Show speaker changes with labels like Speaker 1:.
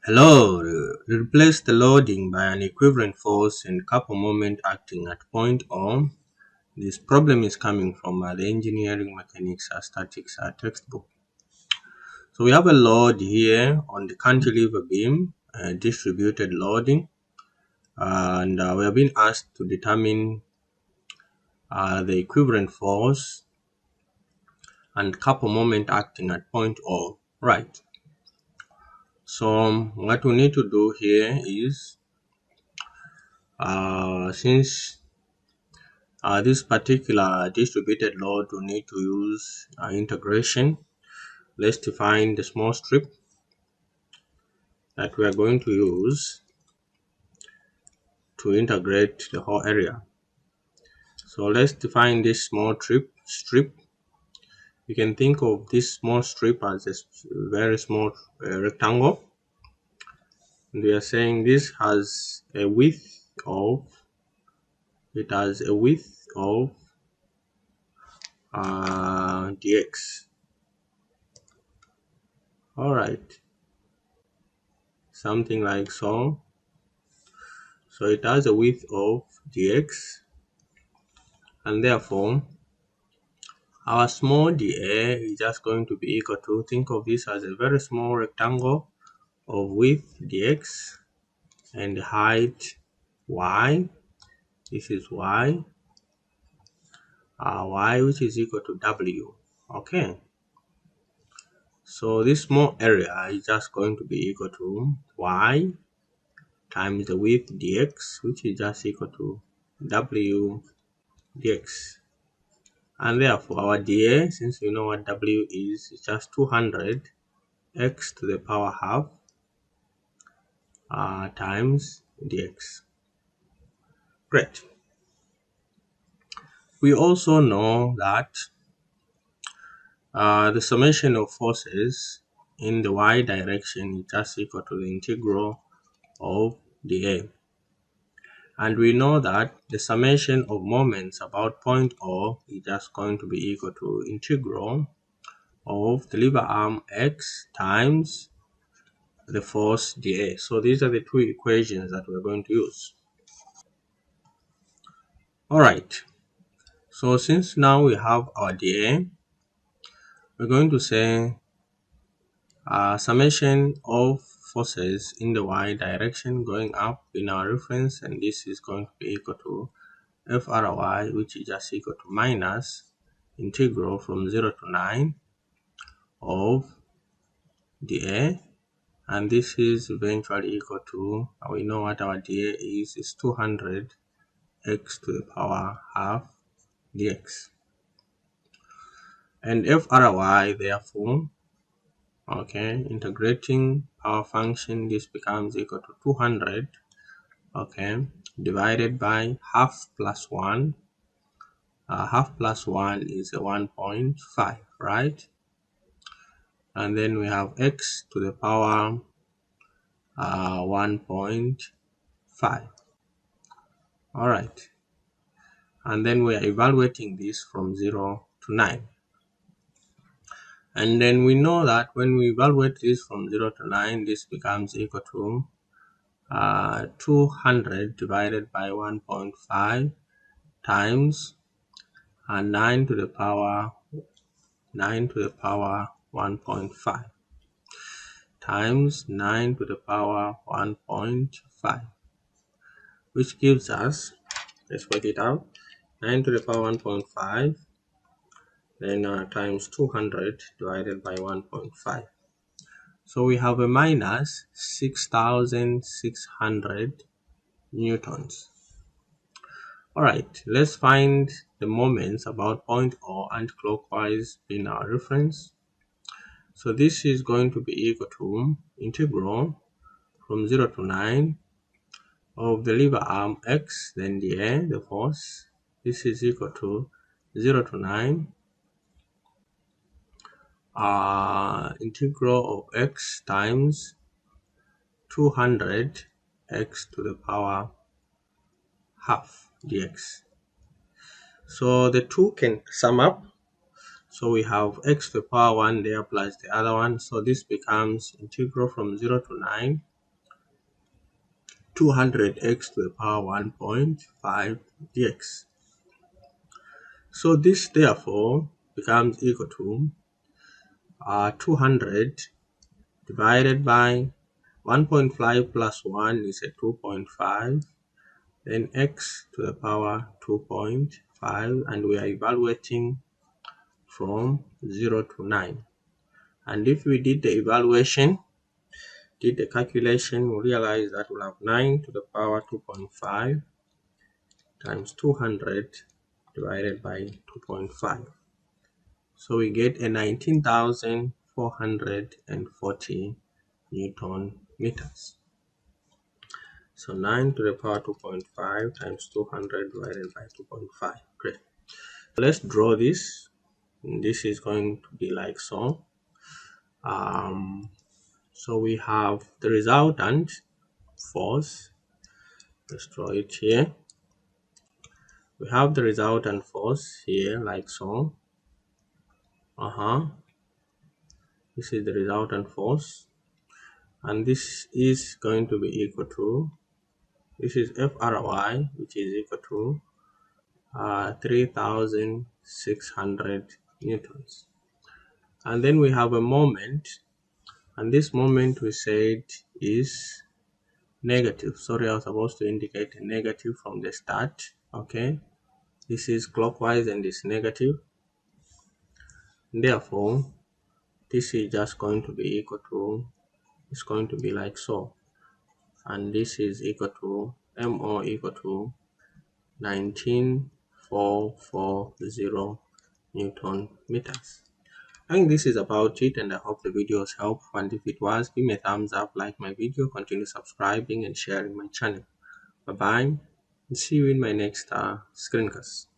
Speaker 1: Hello, replace the loading by an equivalent force and couple moment acting at point O. This problem is coming from the engineering mechanics statics textbook. So we have a load here on the cantilever beam, distributed loading, and we have been asked to determine the equivalent force and couple moment acting at point O. Right. So what we need to do here is, since this particular distributed load, we need to use integration. Let's define the small strip that we are going to use to integrate the whole area. So let's define this small strip. You can think of this small strip as a very small rectangle. And we are saying this has a width of, dx. All right, something like so. So it has a width of dx, and therefore our small dA is just going to be equal to, think of this as a very small rectangle of width dx and height y. This is y, which is equal to w. Okay, so this small area is just going to be equal to y times the width dx, which is just equal to w dx. And therefore our dA, since we know what w is, just 200 x to the power half times dx. Great. We also know that the summation of forces in the y direction is just equal to the integral of dA. And we know that the summation of moments about point O is just going to be equal to integral of the lever arm x times the force dA. So these are the two equations that we're going to use. All right, so since now we have our dA, we're going to say summation of forces in the y direction going up in our reference, and this is going to be equal to FRY, which is just equal to minus integral from 0 to 9 of dA, and this is eventually equal to, we know what our dA is 200 x to the power half dx. And FRY, therefore, okay, integrating power function, this becomes equal to 200, okay, divided by half plus 1. Half plus 1 is a 1.5, right? And then we have x to the power 1.5. All right, and then we are evaluating this from 0 to 9. And then we know that when we evaluate this from 0 to 9, this becomes equal to 200 divided by 1.5 times 9 to the power 1.5 times 9 to the power 1.5, which gives us, let's work it out, 9 to the power 1.5, then times 200 divided by 1.5. So we have a minus 6,600 newtons. All right, let's find the moments about point O anti-clockwise in our reference. So this is going to be equal to integral from 0 to 9 of the lever arm x, then the force. This is equal to 0 to 9 integral of x times 200 x to the power half dx. So the two can sum up. So we have x to the power 1 there plus the other one. So this becomes integral from 0 to 9 200x to the power 1.5 dx. So this therefore becomes equal to 200 divided by 1.5 plus 1 is a 2.5, then x to the power 2.5, and we are evaluating from 0 to 9. And if we did the calculation, we realize that we'll have 9 to the power 2.5 times 200 divided by 2.5. So we get a 19,440 Newton meters. So 9 to the power 2.5 times 200 divided by 2.5. Great. So let's draw this. This is going to be like so. So we have the resultant force. Let's draw it here. We have the resultant force here like so. This is the resultant force, and this is going to be equal to, this is Fry, which is equal to 3,600 newtons. And then we have a moment, and this moment we said is negative. Sorry, I was supposed to indicate a negative from the start. Okay, this is clockwise and it's negative. Therefore, this is just going to be equal to, it's going to be like so, and this is equal to MO equal to 19,440 Newton meters. I think this is about it, and I hope the video was helpful, and if it was, give me a thumbs up, like my video, continue subscribing and sharing my channel. Bye bye, and see you in my next screencast.